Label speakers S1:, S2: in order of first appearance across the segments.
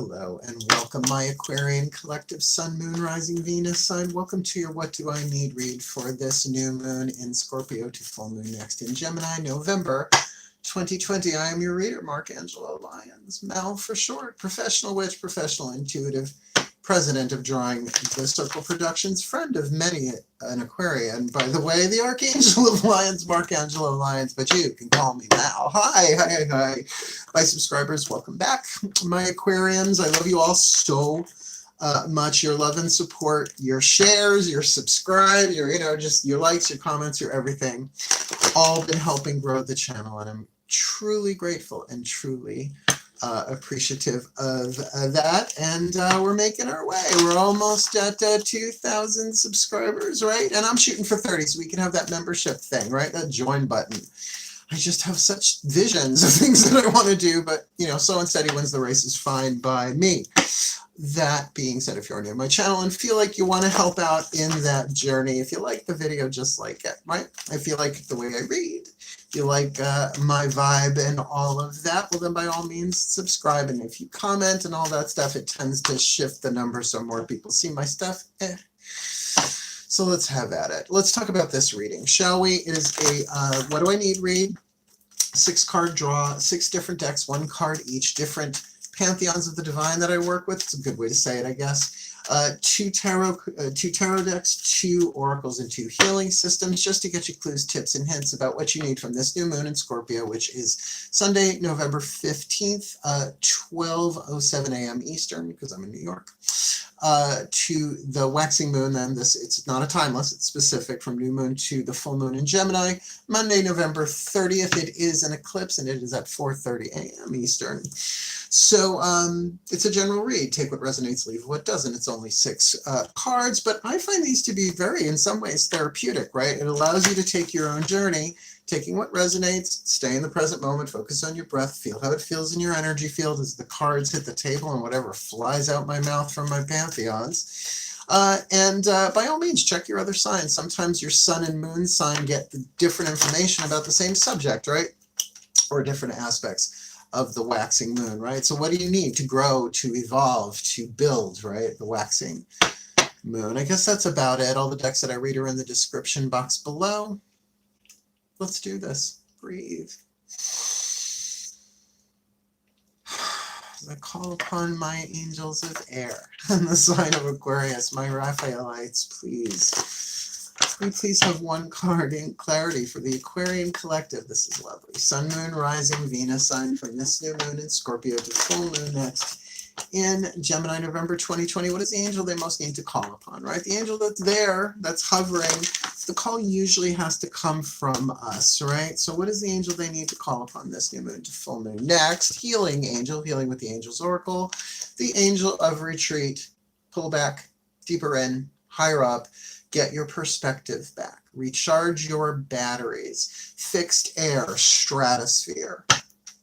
S1: Hello and welcome, my Aquarian collective Sun, Moon, Rising, Venus sign. Welcome to your What Do I Need read for this new moon in Scorpio to full moon next in Gemini, November 2020. I am your reader, Mark Angelo Lyons. Mel for short, professional witch, professional intuitive, president of Drawing the Circle Productions, friend of many an Aquarian. By the way, the Archangel of Lions, Mark Angelo Lyons, but you can call me Mal. Hi. My subscribers, welcome back. My Aquarians, I love you all so much. Your love and support, your shares, your subscribe, your just your likes, your comments, your everything, all been helping grow the channel, and I'm truly grateful and truly appreciative of that. And we're making our way. We're almost at 2,000 subscribers, right? And I'm shooting for 30, so we can have that membership thing, right? That join button. I just have such visions of things that I want to do, but slow and steady wins the race is fine by me. That being said, if you're new to my channel and feel like you want to help out in that journey, if you like the video, just like it, right? If you like the way I read, if you like my vibe and all of that, well then by all means subscribe. And if you comment and all that stuff, it tends to shift the number so more people see my stuff. So let's have at it. Let's talk about this reading, shall we? It is a What Do I Need read, 6-card draw, 6 different decks, 1 card each, different pantheons of the divine that I work with. It's a good way to say it, I guess. 2 tarot decks, 2 oracles, and 2 healing systems, just to get you clues, tips, and hints about what you need from this new moon in Scorpio, which is Sunday, November 15th, 12:07 a.m. Eastern, because I'm in New York, to the waxing moon. Then it's not a timeless, it's specific from new moon to the full moon in Gemini, Monday, November 30th. It is an eclipse, and it is at 4:30 a.m. Eastern. So it's a general read. Take what resonates, leave what doesn't. It's only 6 cards, but I find these to be very, in some ways, therapeutic, right? It allows you to take your own journey, taking what resonates, stay in the present moment, focus on your breath, feel how it feels in your energy field as the cards hit the table and whatever flies out my mouth from my pantheons. And by all means, check your other signs. Sometimes your sun and moon sign get the different information about the same subject, right? Or different aspects of the waxing moon, right? So what do you need to grow, to evolve, to build, right? The waxing moon. I guess that's about it. All the decks that I read are in the description box below. Let's do this. Breathe. I call upon my angels of air and the sign of Aquarius, my Raphaelites, please. Can we please have 1 card in clarity for the Aquarian collective? This is lovely. Sun, Moon, Rising, Venus sign from this new moon in Scorpio to full moon next in Gemini, November 2020. What is the angel they most need to call upon, right? The angel that's there, that's hovering, the call usually has to come from us, right? So what is the angel they need to call upon this new moon to full moon next? Healing angel, healing with the angel's oracle, the angel of retreat, pull back, deeper in, higher up, get your perspective back, recharge your batteries, fixed air, stratosphere.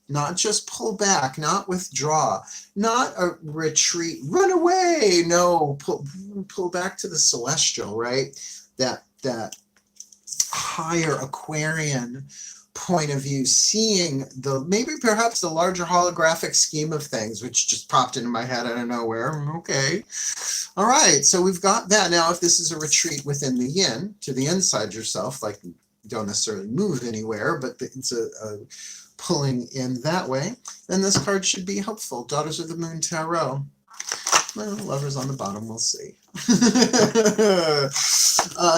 S1: Not just pull back, not withdraw, not a retreat, run away. No, pull back to the celestial, right? That higher Aquarian point of view, seeing maybe perhaps the larger holographic scheme of things, which just popped into my head out of nowhere. Okay. All right. So we've got that. Now, if this is a retreat within the yin, to the inside yourself, like you don't necessarily move anywhere, but it's a pulling in that way, then this card should be helpful. Daughters of the Moon Tarot. Well, lovers on the bottom, we'll see.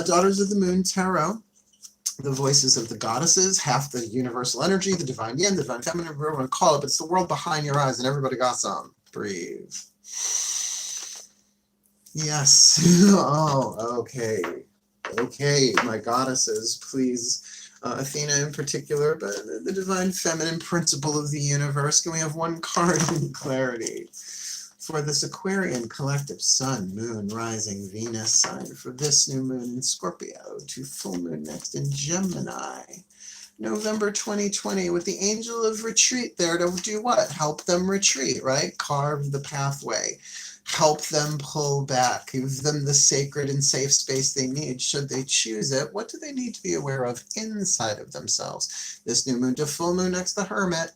S1: Daughters of the Moon Tarot. The voices of the goddesses, half the universal energy, the divine yin, the divine feminine, whatever you want to call it, but it's the world behind your eyes, and everybody got some. Breathe. Yes. Oh, okay. Okay, my goddesses, please. Athena in particular, but the divine feminine principle of the universe. Can we have 1 card in clarity for this Aquarian collective Sun, Moon, Rising, Venus sign for this new moon in Scorpio to full moon next in Gemini, November 2020, with the angel of retreat there to do what? Help them retreat, right? Carve the pathway. Help them pull back, give them the sacred and safe space they need should they choose it. What do they need to be aware of inside of themselves? This new moon to full moon next, the Hermit.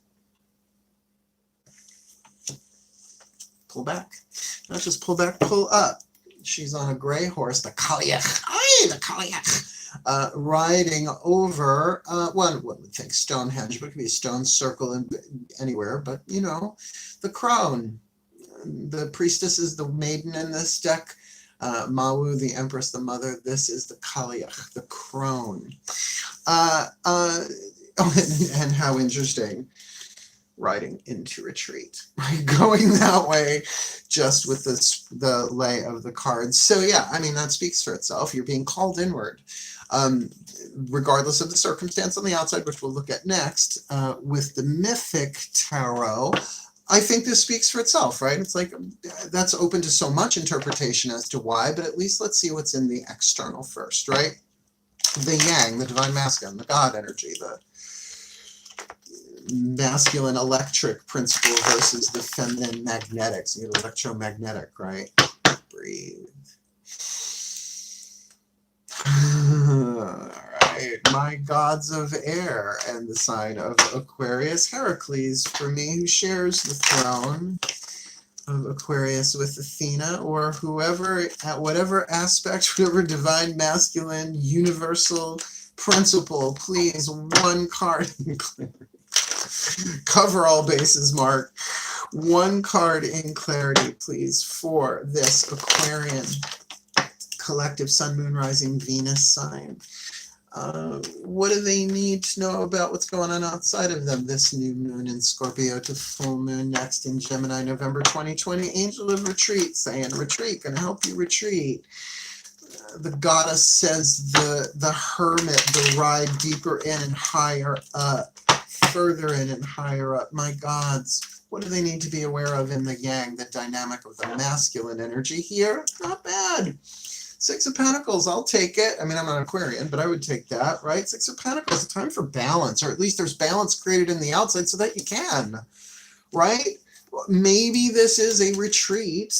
S1: pull back. Not just pull back, pull up. She's on a gray horse, the Kaliach. Ay, the Kaliach. Riding over, one would think Stonehenge, but it could be a stone circle anywhere, but you know, the crone. The priestess is the maiden in this deck. Mawu, the empress, the mother. This is the Kaliach, the crone. And how interesting. Riding into retreat, right? Going that way, just with the lay of the cards. So yeah, I mean, that speaks for itself. You're being called inward, regardless of the circumstance on the outside, which we'll look at next. With the Mythic Tarot, I think this speaks for itself, right? It's like, that's open to so much interpretation as to why, but at least let's see what's in the external first, right? The Yang, the divine masculine, the God energy, the masculine electric principle versus the feminine magnetic. So you get electromagnetic, right? Breathe. All right, my gods of air and the sign of Aquarius, Heracles, for me, who shares the throne of Aquarius with Athena, or whoever, at whatever aspect, whatever divine masculine universal principle, please, one card in clarity. Cover all bases, Mark. One card in clarity, please, for this Aquarian collective Sun, Moon, Rising, Venus sign. What do they need to know about what's going on outside of them? This new moon in Scorpio to full moon next in Gemini, November 2020. Angel of Retreat saying, retreat, gonna help you retreat. The goddess says the hermit, the ride deeper in and higher up, further in and higher up. My gods, what do they need to be aware of in the Yang, the dynamic of the masculine energy here? Not bad. Six of Pentacles, I'll take it. I mean, I'm an Aquarian, but I would take that, right? Six of Pentacles, a time for balance, or at least there's balance created in the outside so that you can, right? Maybe this is a retreat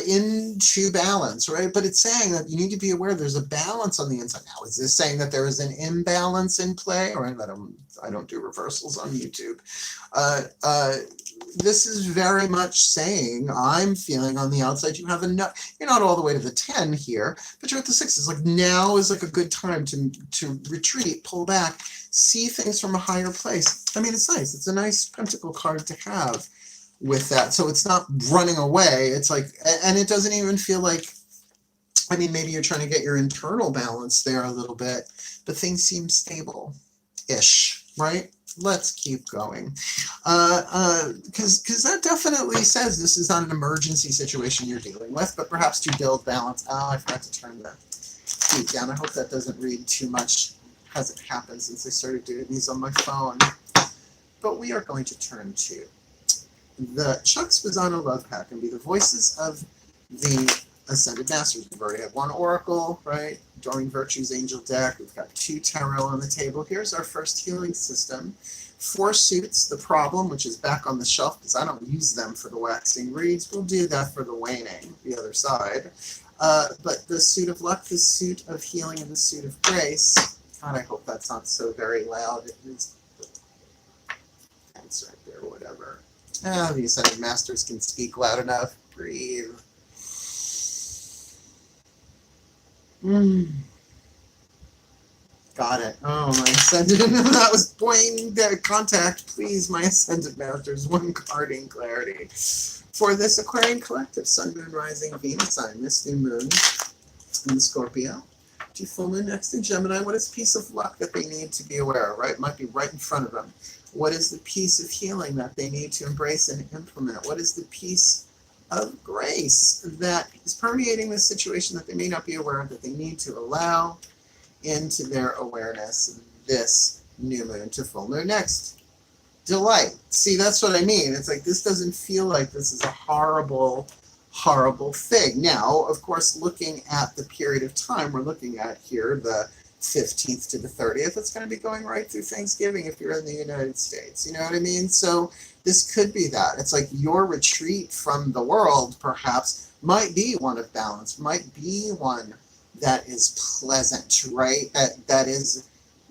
S1: into balance, right? But it's saying that you need to be aware there's a balance on the inside. Now, is this saying that there is an imbalance in play? Or I don't do reversals on YouTube. This is very much saying, I'm feeling on the outside you have enough. You're not all the way to the 10 here, but you're at the 6. It's like now is like a good time to retreat, pull back, see things from a higher place. I mean, it's nice. It's a nice pentacle card to have with that. So it's not running away. It's like, and it doesn't even feel like, I mean, maybe you're trying to get your internal balance there a little bit, but things seem stable-ish, right? Let's keep going. Because that definitely says this is not an emergency situation you're dealing with, but perhaps to build balance. Oh, I forgot to turn the heat down. I hope that doesn't read too much. Hasn't happened since I started doing these on my phone. But we are going to turn to the Chuck Spezzano Love Pack and be the voices of the Ascended Masters. We've already had one Oracle, right? Doreen Virtue's Angel deck. We've got 2 Tarot on the table. Here's our first healing system. 4 suits, the Problem, which is back on the shelf because I don't use them for the waxing reads. We'll do that for the waning, the other side. But the Suit of Luck, the Suit of Healing, and the Suit of Grace. God, I hope that's not so very loud. It is. It's right there, whatever. The Ascended Masters can speak loud enough. Breathe. Got it. Oh, my Ascended. That was boing. Contact, please, my Ascended Masters. One card in clarity. For this Aquarian collective, Sun, Moon, Rising, Venus sign, this new moon in Scorpio. To full moon next in Gemini. What is piece of luck that they need to be aware of, right? It might be right in front of them. What is the piece of healing that they need to embrace and implement? What is the piece of grace that is permeating this situation that they may not be aware of, that they need to allow into their awareness this new moon to full moon next? Delight. See, that's what I mean. It's like this doesn't feel like this is a horrible, horrible thing. Now, of course, looking at the period of time we're looking at here, the 15th to the 30th, it's going to be going right through Thanksgiving if you're in the United States. You know what I mean? So this could be that. It's like your retreat from the world, perhaps, might be one of balance, might be one that is pleasant, right? That is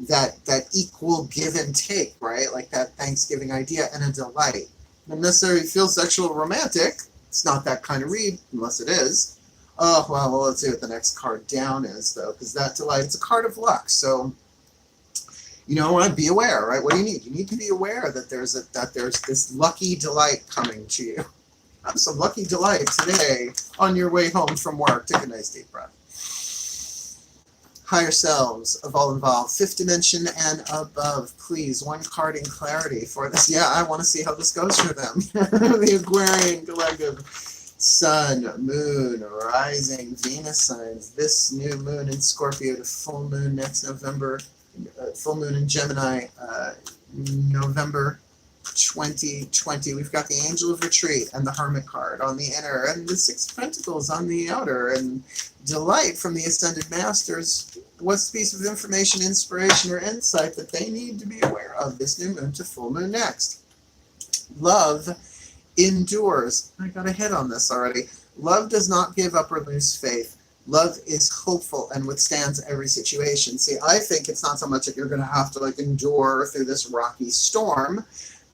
S1: that equal give and take, right? Like that Thanksgiving idea, and a delight. Doesn't necessarily feel sexual or romantic. It's not that kind of read, unless it is. Oh, well, let's see what the next card down is, though, because that delight, it's a card of luck. So, you know, be aware, right? What do you need? You need to be aware that there's this lucky delight coming to you. Have some lucky delight today on your way home from work. Take a nice deep breath. Higher selves of all involved, fifth dimension and above, please, one card in clarity for this. Yeah, I want to see how this goes for them. The Aquarian collective, Sun, Moon, Rising, Venus signs. This new moon in Scorpio to full moon next November. Full moon in Gemini, November 2020. We've got the Angel of Retreat and the Hermit card on the inner, and the Six of Pentacles on the outer, and delight from the Ascended Masters. What's the piece of information, inspiration, or insight that they need to be aware of this new moon to full moon next? Love endures. I got a hit on this already. Love does not give up or lose faith. Love is hopeful and withstands every situation. See, I think it's not so much that you're going to have to like endure through this rocky storm.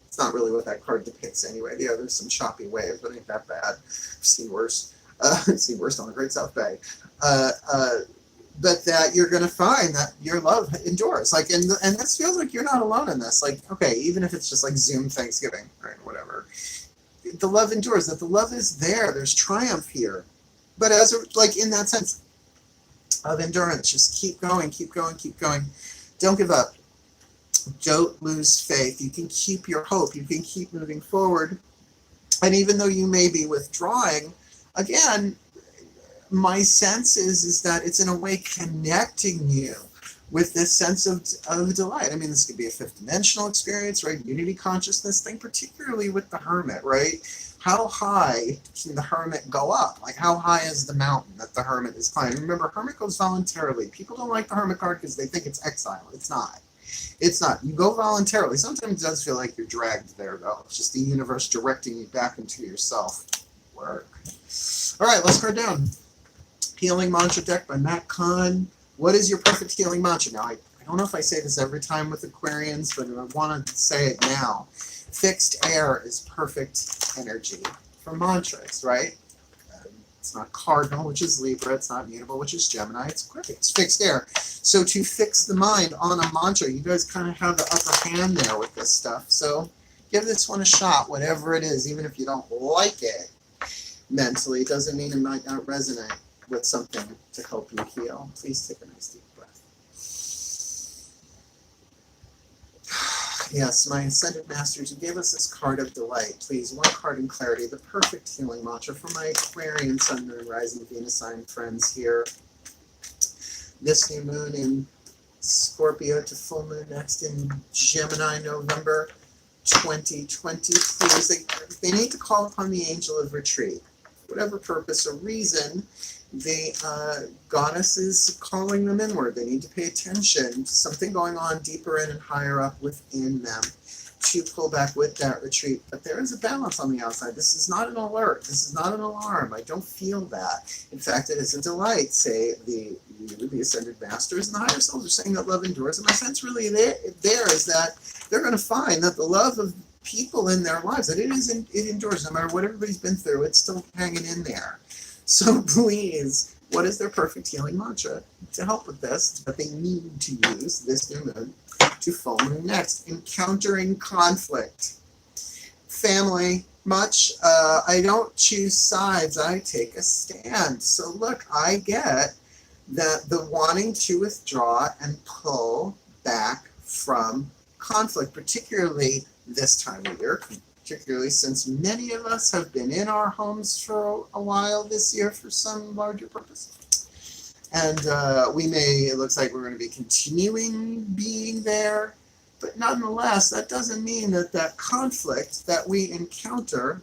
S1: It's not really what that card depicts anyway. Yeah, there's some choppy waves, but ain't that bad. I've seen worse. I've seen worse on the Great South Bay. But that you're going to find that your love endures. Like, and this feels like you're not alone in this. Like, okay, even if it's just like Zoom Thanksgiving, right, whatever. The love endures, that the love is there. There's triumph here. But as a, like in that sense of endurance, just keep going, keep going, keep going. Don't give up. Don't lose faith. You can keep your hope. You can keep moving forward. And even though you may be withdrawing, again, my sense is that it's in a way connecting you with this sense of delight. I mean, this could be a fifth dimensional experience, right? Unity consciousness thing, particularly with the Hermit, right? How high can the Hermit go up? Like, how high is the mountain that the Hermit is climbing? Remember, Hermit goes voluntarily. People don't like the Hermit card because they think it's exile. It's not. It's not. You go voluntarily. Sometimes it does feel like you're dragged there, though. It's just the universe directing you back into yourself. Work. All right, let's card down. Healing Mantra deck by Matt Kahn. What is your perfect healing mantra? Now, I don't know if I say this every time with Aquarians, but I want to say it now. Fixed air is perfect energy for mantras, right? It's not cardinal, which is Libra. It's not mutable, which is Gemini. It's perfect. It's fixed air. So to fix the mind on a mantra, you guys kind of have the upper hand there with this stuff. So give this one a shot, whatever it is, even if you don't like it mentally. It doesn't mean it might not resonate with something to help you heal. Please take a nice deep breath. Yes, my Ascended Masters, you gave us this card of delight. Please, one card in clarity, the perfect healing mantra for my Aquarian, Sun, Moon, Rising, Venus sign friends here. This new moon in Scorpio to full moon next in Gemini, November 2020. Please, they need to call upon the Angel of Retreat. For whatever purpose or reason, the goddess is calling them inward. They need to pay attention to something going on deeper in and higher up within them to pull back with that retreat. But there is a balance on the outside. This is not an alert. This is not an alarm. I don't feel that. In fact, it is a delight. Say the Ascended Masters and the higher selves are saying that love endures. And my sense really there is that they're going to find that the love of people in their lives, that it endures. No matter what everybody's been through, it's still hanging in there. So please, what is their perfect healing mantra to help with this that they need to use this new moon to full moon next? Encountering conflict. Family, much. I don't choose sides. I take a stand. So look, I get that the wanting to withdraw and pull back from conflict, particularly this time of year, particularly since many of us have been in our homes for a while this year for some larger purpose. And it looks like we're going to be continuing being there. But nonetheless, that doesn't mean that conflict that we encounter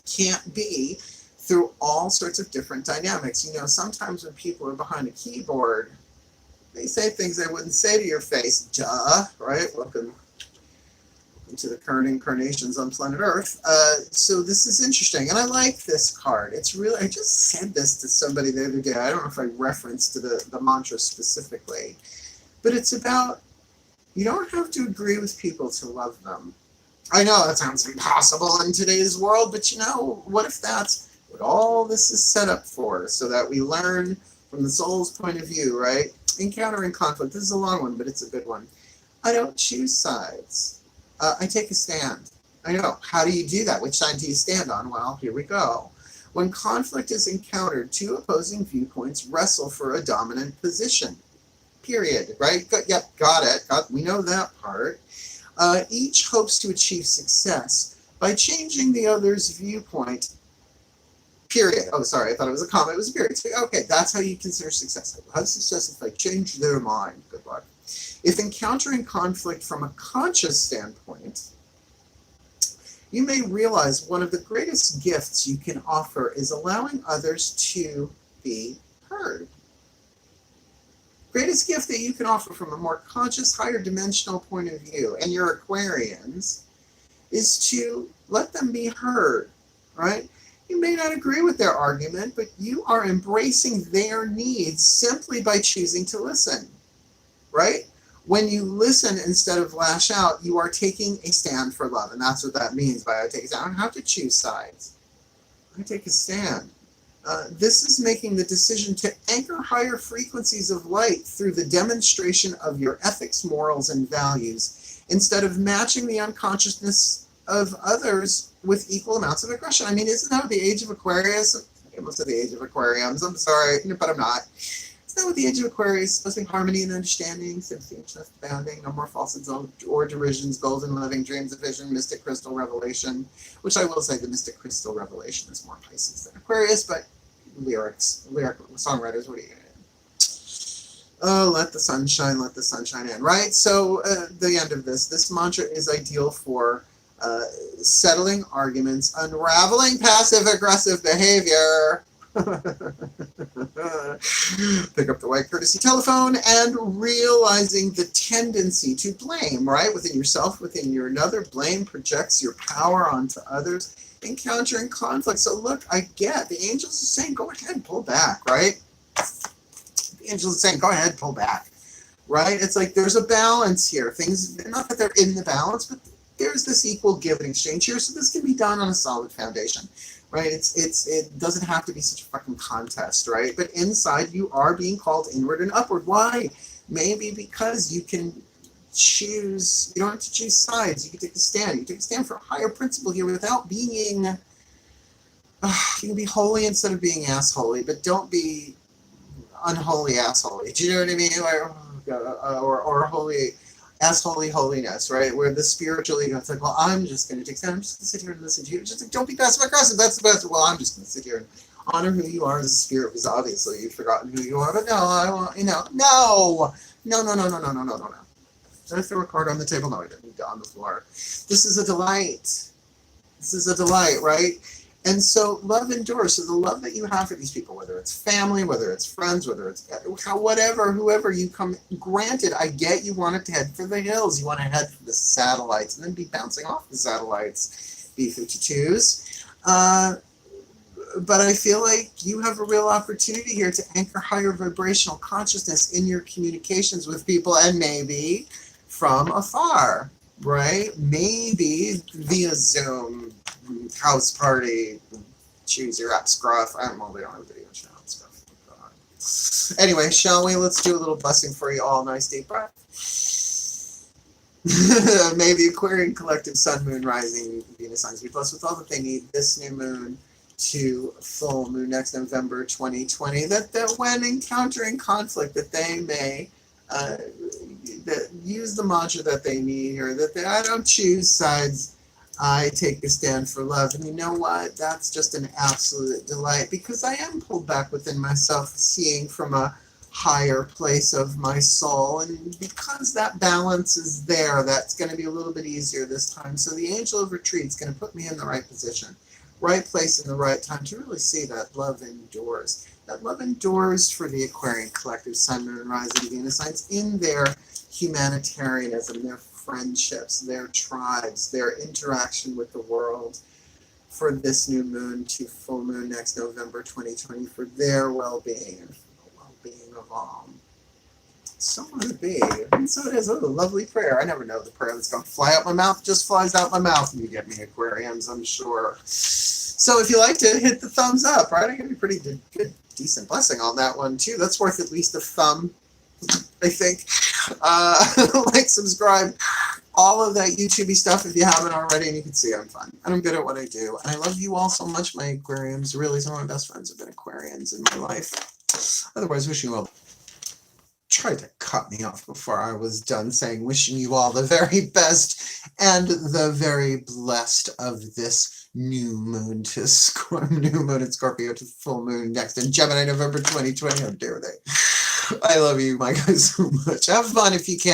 S1: can't be through all sorts of different dynamics. You know, sometimes when people are behind a keyboard, they say things they wouldn't say to your face. Duh, right? Welcome to the current incarnations on planet Earth. So this is interesting, and I like this card. It's really, I just said this to somebody the other day. I don't know if I referenced to the mantra specifically, but it's about, you don't have to agree with people to love them. I know that sounds impossible in today's world, but you know, what if that's what all this is set up for, so that we learn from the soul's point of view, right? Encountering conflict. This is a long one, but it's a good one. I don't choose sides. I take a stand. I know. How do you do that? Which side do you stand on? Well, here we go. When conflict is encountered, two opposing viewpoints wrestle for a dominant position. Period. Right? Yep, got it. We know that part. Each hopes to achieve success by changing the other's viewpoint. Period. Oh, sorry, I thought it was a comma. It was a period. Okay, that's how you consider success. How's success if they change their mind? Good luck. If encountering conflict from a conscious standpoint, you may realize one of the greatest gifts you can offer is allowing others to be heard. Greatest gift that you can offer from a more conscious, higher dimensional point of view, and your Aquarians, is to let them be heard, right? You may not agree with their argument, but you are embracing their needs simply by choosing to listen, right? When you listen instead of lash out, you are taking a stand for love. And that's what that means by I take a stand. I don't have to choose sides. I take a stand. This is making the decision to anchor higher frequencies of light through the demonstration of your ethics, morals, and values, instead of matching the unconsciousness of others with equal amounts of aggression. I mean, isn't that the age of Aquarius? I almost said the age of Aquariums. I'm sorry, but I'm not. Isn't that what the age of Aquarius is supposed to be? Harmony and understanding, sympathy and trust abounding, no more falsehoods or derisions, golden living, dreams of vision, mystic crystal revelation, which I will say the mystic crystal revelation is more Pisces than Aquarius, but lyric songwriters, what are you going to do? Oh, let the sunshine in, right? So the end of this mantra is ideal for settling arguments, unraveling passive-aggressive behavior, pick up the white courtesy telephone, and realizing the tendency to blame, right? Within yourself, within your another. Blame projects your power onto others. Encountering conflict. So look, I get the angels are saying, go ahead, pull back, right? The angels are saying, go ahead, pull back, right? It's like there's a balance here. Things, not that they're in the balance, but there's this equal give and exchange here. So this can be done on a solid foundation. Right? It doesn't have to be such a fucking contest, right? But inside you are being called inward and upward. Why? Maybe because you can choose, you don't have to choose sides. You can take a stand. You can take a stand for a higher principle here without being, you can be holy instead of being assholey, but don't be unholy assholey. Do you know what I mean? Or holy assholey holiness, right? Where the spiritual ego, it's like, well, I'm just going to take a stand. I'm just going to sit here and listen to you. Just like, don't be passive aggressive. That's the best. Well, I'm just going to sit here and honor who you are as a spirit, because obviously you've forgotten who you are. But no, I want, no. Did I throw a card on the table? No, I didn't. On the floor. This is a delight. Right? And so love endures. So the love that you have for these people, whether it's family, whether it's friends, whether it's whoever you come, granted, I get you want to head for the hills. You want to head for the satellites and then be bouncing off the satellites, B-52s. But I feel like you have a real opportunity here to anchor higher vibrational consciousness in your communications with people, and maybe from afar, right? Maybe via Zoom, house party, choose your app, scruff. I don't know, they don't have a video show and stuff. Anyway, shall we? Let's do a little blessing for you all. Nice deep breath. May the Aquarian collective sun, moon, rising, Venus signs be blessed with all that they need this new moon to full moon next November 2020, that when encountering conflict, that they may that use the mantra that they need here, that I don't choose sides, I take a stand for love. And you know what? That's just an absolute delight, because I am pulled back within myself, seeing from a higher place of my soul. And because that balance is there, that's going to be a little bit easier this time. So the angel of retreat is going to put me in the right position, right place in the right time to really see that love endures. That love endures for the Aquarian collective sun, moon, rising, Venus signs in their humanitarianism, their friendships, their tribes, their interaction with the world, for this new moon to full moon next November 2020, for their well-being and for the well-being of all. So want to be. And so it is. Oh, lovely prayer. I never know the prayer that's going to fly out my mouth just flies out my mouth when you get me Aquarians, I'm sure. So if you liked it, hit the thumbs up, right? I give you pretty good, decent blessing on that one, too. That's worth at least a thumb, I think. Like, subscribe, all of that YouTube-y stuff if you haven't already, and you can see I'm fun. And I'm good at what I do. And I love you all so much, my Aquarians. Really, some of my best friends have been Aquarians in my life. Otherwise, wishing you all... Tried to cut me off before I was done saying wishing you all the very best and the very blessed of this new moon to new moon in Scorpio to full moon next in Gemini, November 2020. How dare they? I love you, my guys, so much. Have fun if you can.